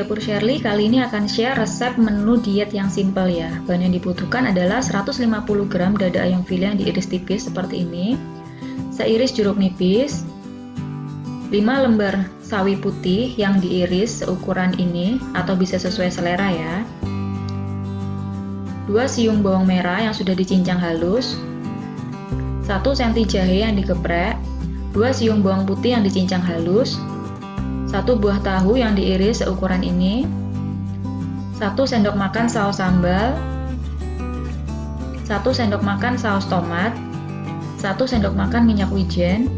Dapur Shirley kali ini akan share resep menu diet yang simple ya. Bahan yang dibutuhkan adalah 150 gram dada ayam file yang diiris tipis seperti ini, seiris jeruk nipis, 5 lembar sawi putih yang diiris seukuran ini atau bisa sesuai selera ya, 2 siung bawang merah yang sudah dicincang halus, 1 cm jahe yang digeprek, 2 siung bawang putih yang dicincang halus, 1 buah tahu yang diiris seukuran ini, 1 sendok makan saus sambal, 1 sendok makan saus tomat, 1 sendok makan minyak wijen,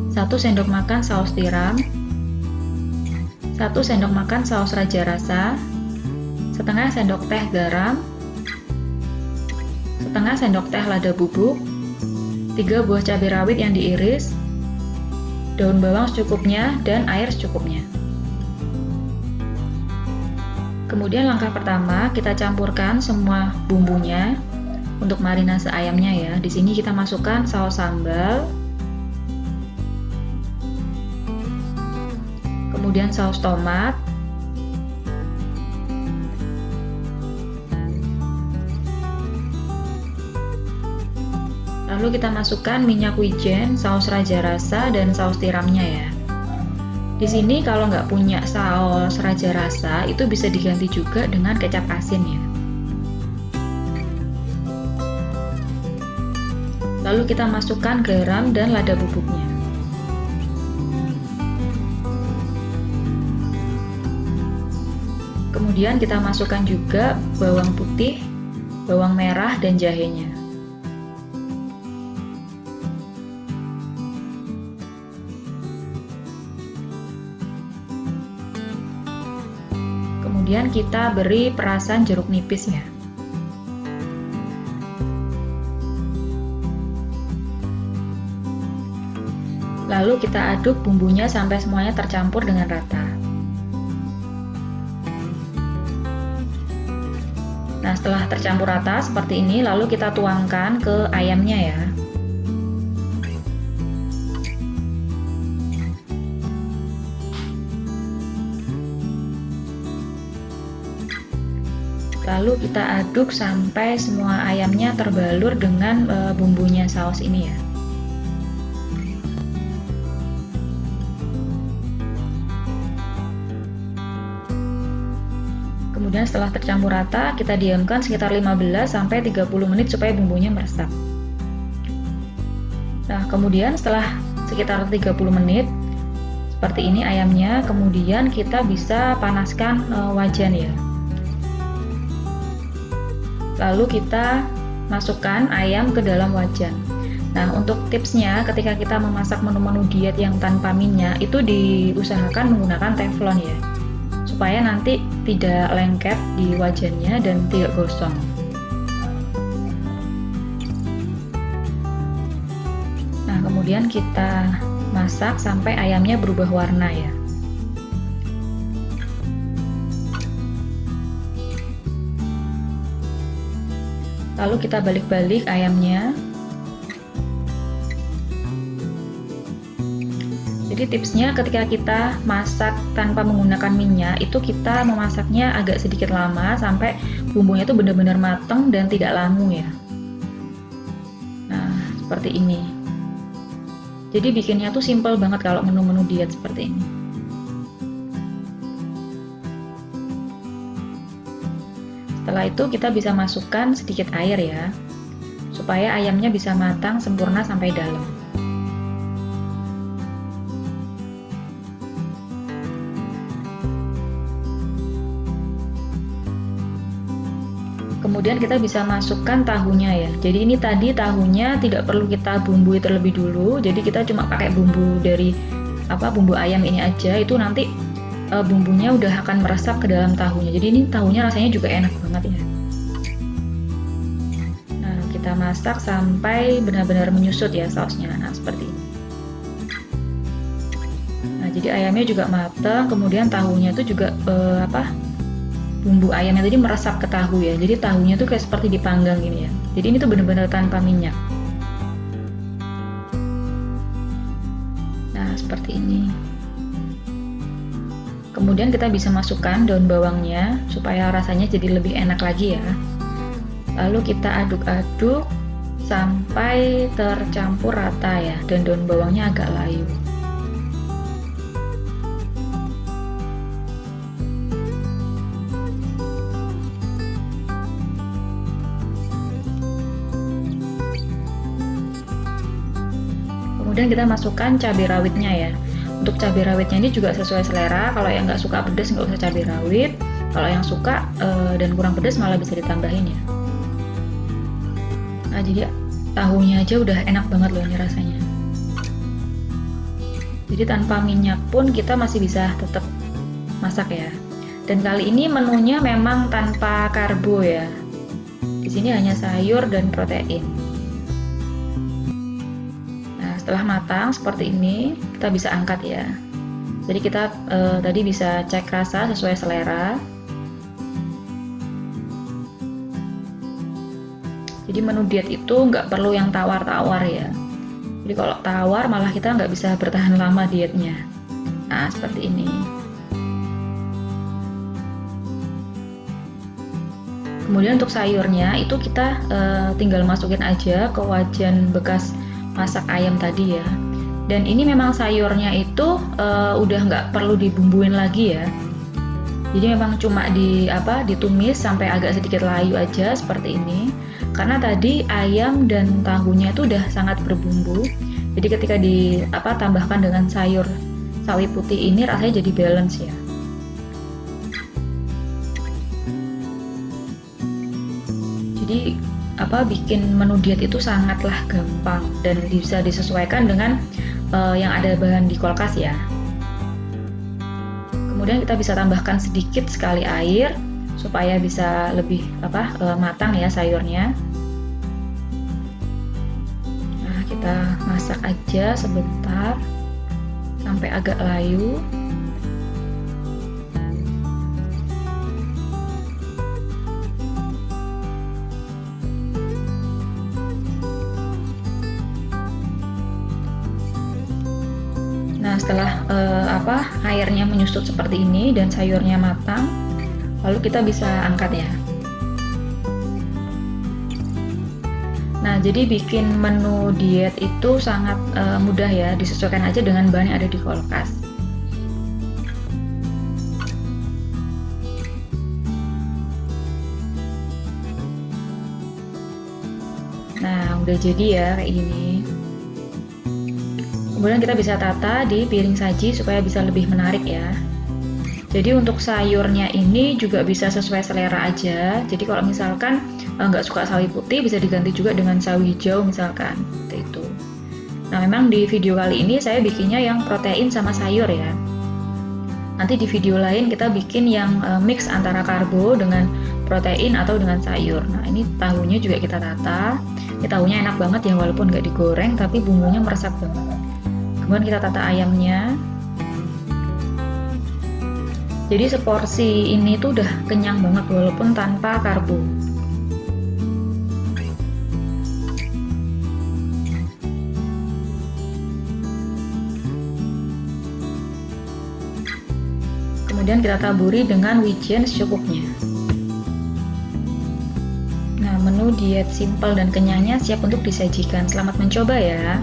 1 sendok makan saus tiram, 1 sendok makan saus raja rasa, setengah sendok teh garam, setengah sendok teh lada bubuk, 3 buah cabai rawit yang diiris, daun bawang secukupnya, dan air secukupnya. Kemudian langkah pertama, kita campurkan semua bumbunya untuk marinase ayamnya ya. Di sini kita masukkan saus sambal, kemudian saus tomat, lalu kita masukkan minyak wijen, saus raja rasa, dan saus tiramnya ya. Di sini kalau nggak punya saus raja rasa, itu bisa diganti juga dengan kecap asin ya. Lalu kita masukkan garam dan lada bubuknya. Kemudian kita masukkan juga bawang putih, bawang merah, dan jahenya. Kemudian kita beri perasan jeruk nipis ya. Lalu kita aduk bumbunya sampai semuanya tercampur dengan rata. Nah, setelah tercampur rata seperti ini, lalu kita tuangkan ke ayamnya ya. Lalu kita aduk sampai semua ayamnya terbalur dengan bumbunya saus ini ya. Kemudian setelah tercampur rata, kita diamkan sekitar 15-30 menit supaya bumbunya meresap. Nah, kemudian setelah sekitar 30 menit, seperti ini ayamnya, kemudian kita bisa panaskan wajan ya. Lalu kita masukkan ayam ke dalam wajan. Nah, untuk tipsnya ketika kita memasak menu-menu diet yang tanpa minyak, itu diusahakan menggunakan teflon ya, supaya nanti tidak lengket di wajannya dan tidak gosong. Nah, kemudian kita masak sampai ayamnya berubah warna ya. Lalu kita balik-balik ayamnya. Jadi tipsnya ketika kita masak tanpa menggunakan minyak, itu kita memasaknya agak sedikit lama sampai bumbunya itu benar-benar matang dan tidak langu ya. Nah, seperti ini. Jadi bikinnya tuh simple banget kalau menu-menu diet seperti ini. Setelah itu kita bisa masukkan sedikit air ya, supaya ayamnya bisa matang sempurna sampai dalam. Kemudian kita bisa masukkan tahunya ya. Jadi ini tadi tahunya tidak perlu kita bumbui terlebih dulu. Jadi kita cuma pakai bumbu dari bumbu ayam ini aja. Itu nanti bumbunya udah akan meresap ke dalam tahunya. Jadi ini tahunya rasanya juga enak banget ya. Nah, kita masak sampai benar-benar menyusut ya sausnya. Nah, seperti ini. Nah, jadi ayamnya juga matang, kemudian tahunya itu juga bumbu ayamnya tadi meresap ke tahu ya. Jadi tahunya tuh kayak seperti dipanggang gini ya. Jadi ini tuh benar-benar tanpa minyak. Nah, seperti ini. Kemudian kita bisa masukkan daun bawangnya supaya rasanya jadi lebih enak lagi ya. Lalu kita aduk-aduk sampai tercampur rata ya, dan daun bawangnya agak layu. Kemudian kita masukkan cabai rawitnya ya. Untuk cabai rawitnya ini juga sesuai selera. Kalau yang nggak suka pedas nggak usah cabai rawit. Kalau yang suka dan kurang pedas malah bisa ditambahin ya. Nah, jadi tahunya aja udah enak banget loh ini rasanya. Jadi tanpa minyak pun kita masih bisa tetap masak ya. Dan kali ini menunya memang tanpa karbo ya. Di sini hanya sayur dan protein. Setelah matang seperti ini, kita bisa angkat ya. Jadi kita tadi bisa cek rasa sesuai selera. Jadi menu diet itu nggak perlu yang tawar-tawar ya. Jadi kalau tawar malah kita nggak bisa bertahan lama dietnya. Nah, seperti ini. Kemudian untuk sayurnya itu kita tinggal masukin aja ke wajan bekas masak ayam tadi ya. Dan ini memang sayurnya itu udah nggak perlu dibumbuin lagi ya. Jadi memang cuma ditumis sampai agak sedikit layu aja seperti ini. Karena tadi ayam dan tahunya itu udah sangat berbumbu. Jadi ketika tambahkan dengan sayur sawi putih ini rasanya jadi balance ya. Jadi bikin menu diet itu sangatlah gampang dan bisa disesuaikan dengan yang ada bahan di kulkas ya. Kemudian kita bisa tambahkan sedikit sekali air supaya bisa lebih matang ya sayurnya. Nah, kita masak aja sebentar sampai agak layu. Nah, setelah airnya menyusut seperti ini dan sayurnya matang, lalu kita bisa angkat ya. Nah, jadi bikin menu diet itu sangat mudah ya, disesuaikan aja dengan bahan yang ada di kulkas. Nah, udah jadi ya kayak gini. Kemudian kita bisa tata di piring saji supaya bisa lebih menarik ya. Jadi untuk sayurnya ini juga bisa sesuai selera aja. Jadi kalau misalkan nggak suka sawi putih bisa diganti juga dengan sawi hijau misalkan, seperti itu. Nah, memang di video kali ini saya bikinnya yang protein sama sayur ya. Nanti di video lain kita bikin yang mix antara karbo dengan protein atau dengan sayur. Nah, ini tahunya juga kita tata. Ini tahunya enak banget ya, walaupun nggak digoreng tapi bumbunya meresap banget. Kemudian kita tata ayamnya. Jadi seporsi ini tuh udah kenyang banget walaupun tanpa karbo. Kemudian kita taburi dengan wijen secukupnya. Nah, menu diet simpel dan kenyangnya siap untuk disajikan. Selamat mencoba ya.